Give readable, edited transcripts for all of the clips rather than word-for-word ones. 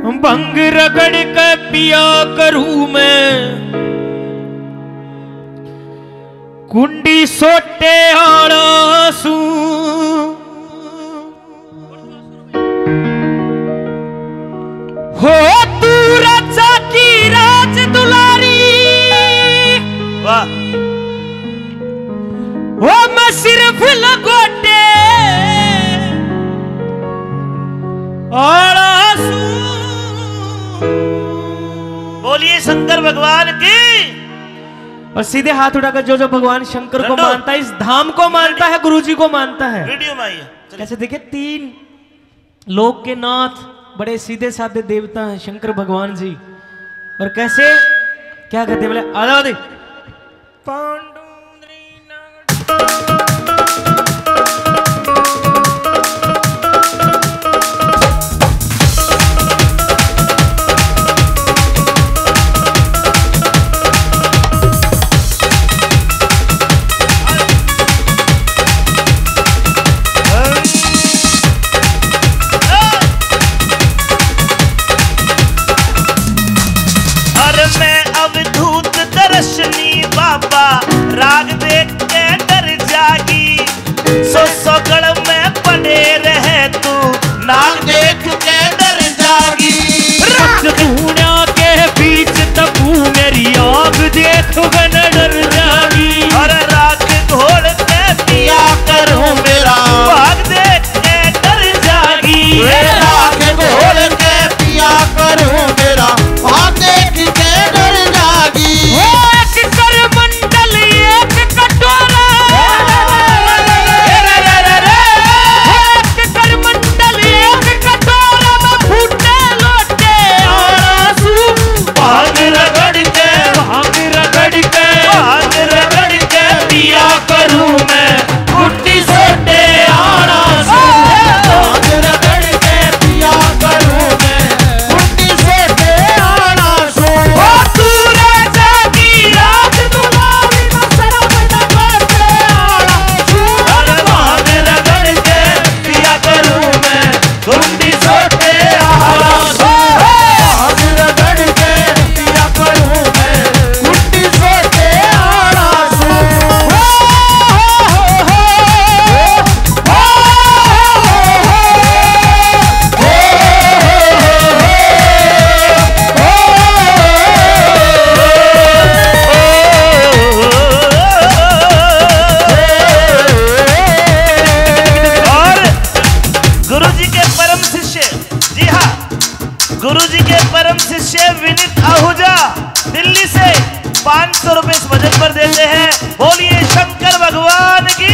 भंग रगड़ के पिया करूं मैं, कुंडी सोटे आड़ासू हो तू राजा की राज दुलारी। वाह वो मैं सिर्फ लगोटे आड़ासू। बोलिए शंकर भगवान की। और सीधे हाथ उठाकर जो जो भगवान शंकर को मानता है, इस धाम को मानता है, गुरुजी को मानता है। वीडियो में आइए। कैसे देखे, 3 लोक के नाथ, बड़े सीधे साधे देवता हैं शंकर भगवान जी। और कैसे क्या कहते हैं, बोले आजादी बाबा राग देख के डर जागी। सौ गढ़ में पड़े रहे तू, नाग देख के डर जागी। दुनिया के बीच तबू मेरी आग देख न डर जागी। और राग घोड़ के पिया करूं मेरा, भाग देख के डर जागी। राग घोड़ के पिया करूं मेरा, भाग देख के डर जागी। गुरुजी के परम शिष्य विनीत आहूजा दिल्ली से 500 रुपए इस भजन पर देते हैं। बोलिए शंकर भगवान की।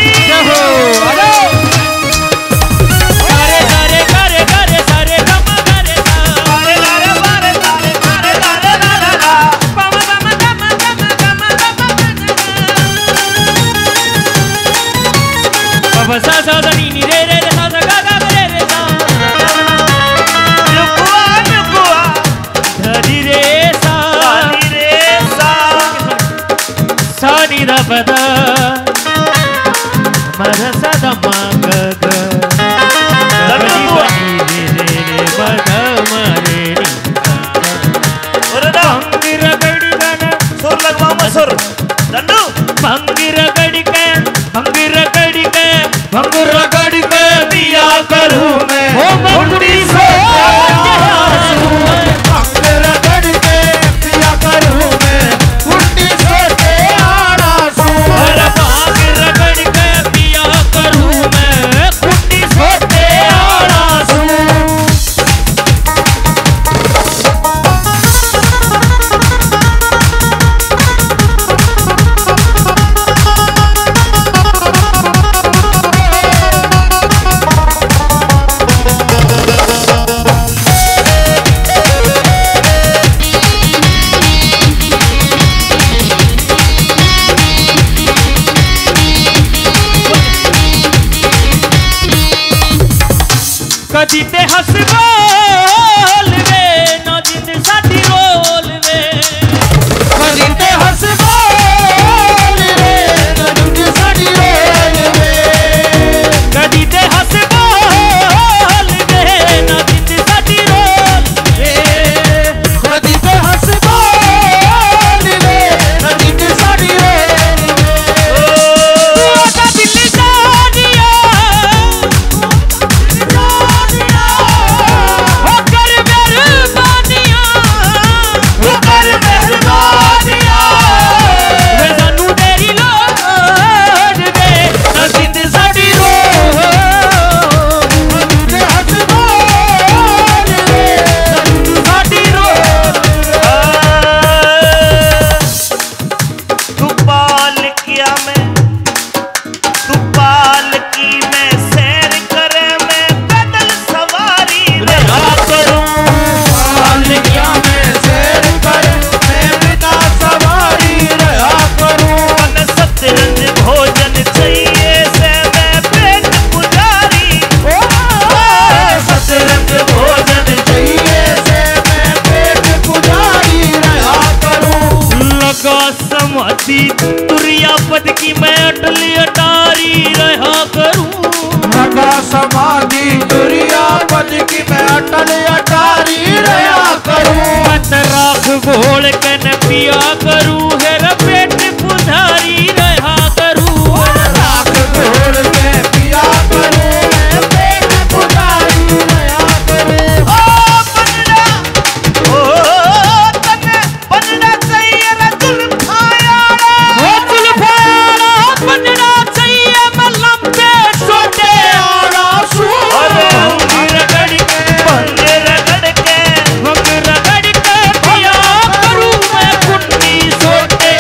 समाधि तुरिया पद की मैं अटली अटारी रहा करूं। लगा समाधि तुरिया पद की मैं अटल अटारी रहा करूं। मत राख घोल के न पिया करूं, हेरा पेट पुधारी रहा करूं। राख घोल के पिया करूं, मैं पेट पुधारी रहा करूं। ओ बनना, ओ तने बनना चाहिए रे जुल्फायाड़ा। ओ जुल्फायाड़ा बनना चाहिए मैं लंबे छोटे आड़ा सू। अरे रगड़ के भंग रगड़ के भंग रगड़ के पिया करूं मैं कुंडी सोटे।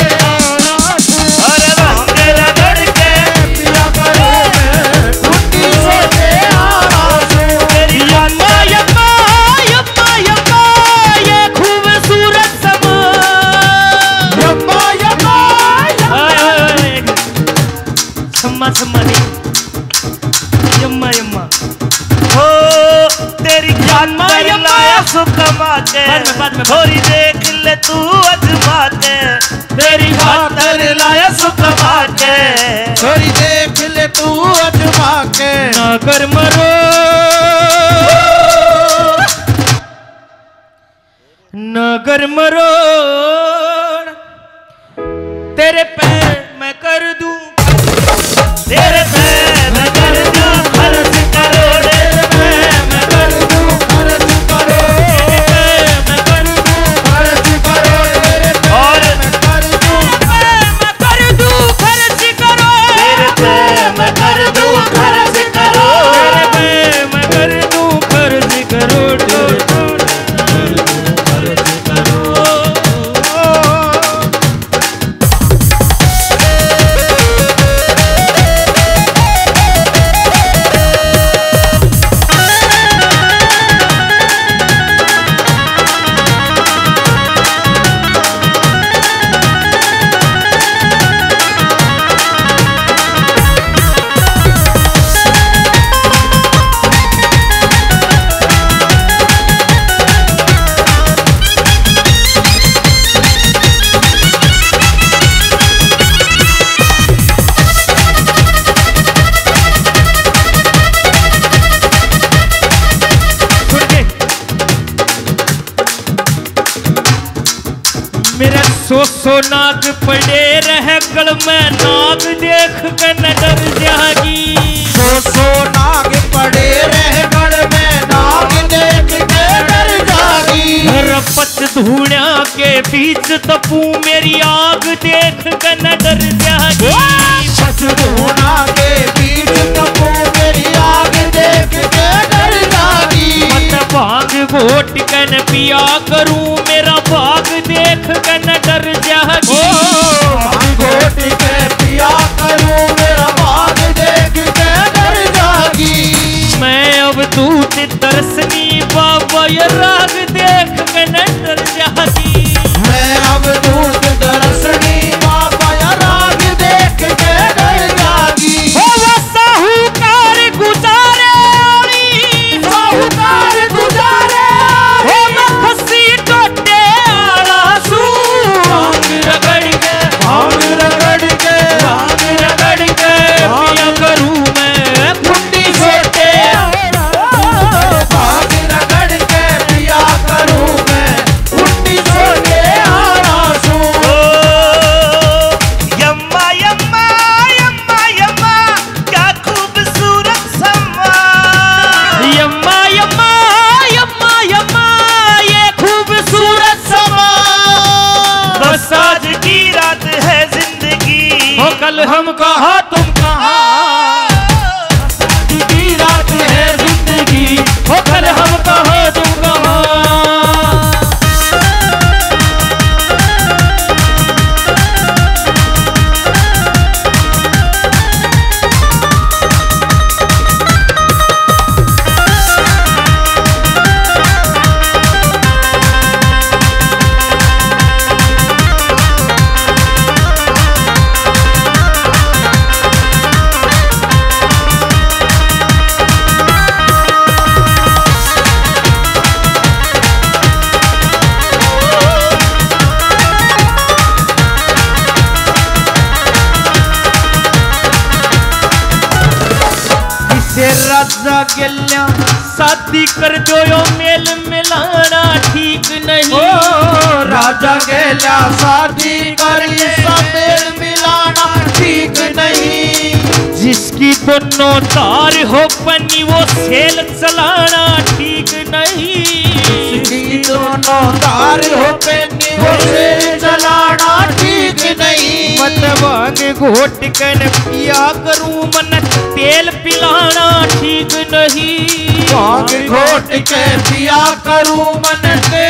अरे भंग रगड़ के पिया करूं मैं कुंडी सोटे आड़ा सू। तेरी यम्मा यम्मा यम्मा यम्मा ये खूबसूरत समा। यम्मा यम्मा सम्मा सम्मा नहीं, यम्मा यम्मा। हो तेरी खातर लाया सुकमा के, बाद में। थोड़ी देख ले तू अजमा के। तेरी खातर लाया सुकमा के, थोड़ी देख ले तू अजमा के। नागर मरो नागर मरो तेरे पैर मैं कर दूं। तेरे पैर में कर दूं खर्च करोड़। तेरे पैर मैं कर दूं, खर्च करो, तेरे पैर मैं कर दूं, खर्च करो, तेरे और कर दूं। पैर मैं कर दूं खर्च करो। तेरे पैर में कर दूं खर्च करो। तेरे पैर मैं कर दूं खर्च करो। मेरे सो नाग पड़े रह गल में नाग देख के न डर जागी। सो नाग पड़े रह गढ़ में नाग देख के डर जागी। रपच धूणा के बीच तपू मेरी आग देख के न डर जागी। धूना के बीच तपो मेरी आग देख के डर जागी। मत भाग घोट के न पिया करूं मेरा भाग देख के न डर जागी। घोट के पिया करूं मेरा भाग देख के डर जागी। मैं अब दूत दर्शनी बाबा ये राग देख के न डर जागी। मैं अब दूत दर्शनी बाबा या राग देख के डर जागी। ओ वो साहूकार गुजारे आली, साहूकार गुजारे ओ मैं खस्सी टोटे आला सू। भांग रगड़ के भांग रगड़ के भांग रगड़ के पिया करूं मैं कुंडी सोटे। भांग रगड़ के पिया करूं मैं कुंडी गेल्या शादी कर दो यो मेल मिलाना ठीक नहीं। राजा गेल्या शादी करी मेल मिलाना ठीक नहीं। जिसकी दोनों तार हो पनी वो सेल चलाना ठीक नहीं। जिसकी दोनों तार हो पनी वो सेल चलाना ठीक नहीं। मत भांग घोट कर पिया करूं मन तेल पिलाना ठीक नहीं। भांग घोट के पिया करूं मन तेल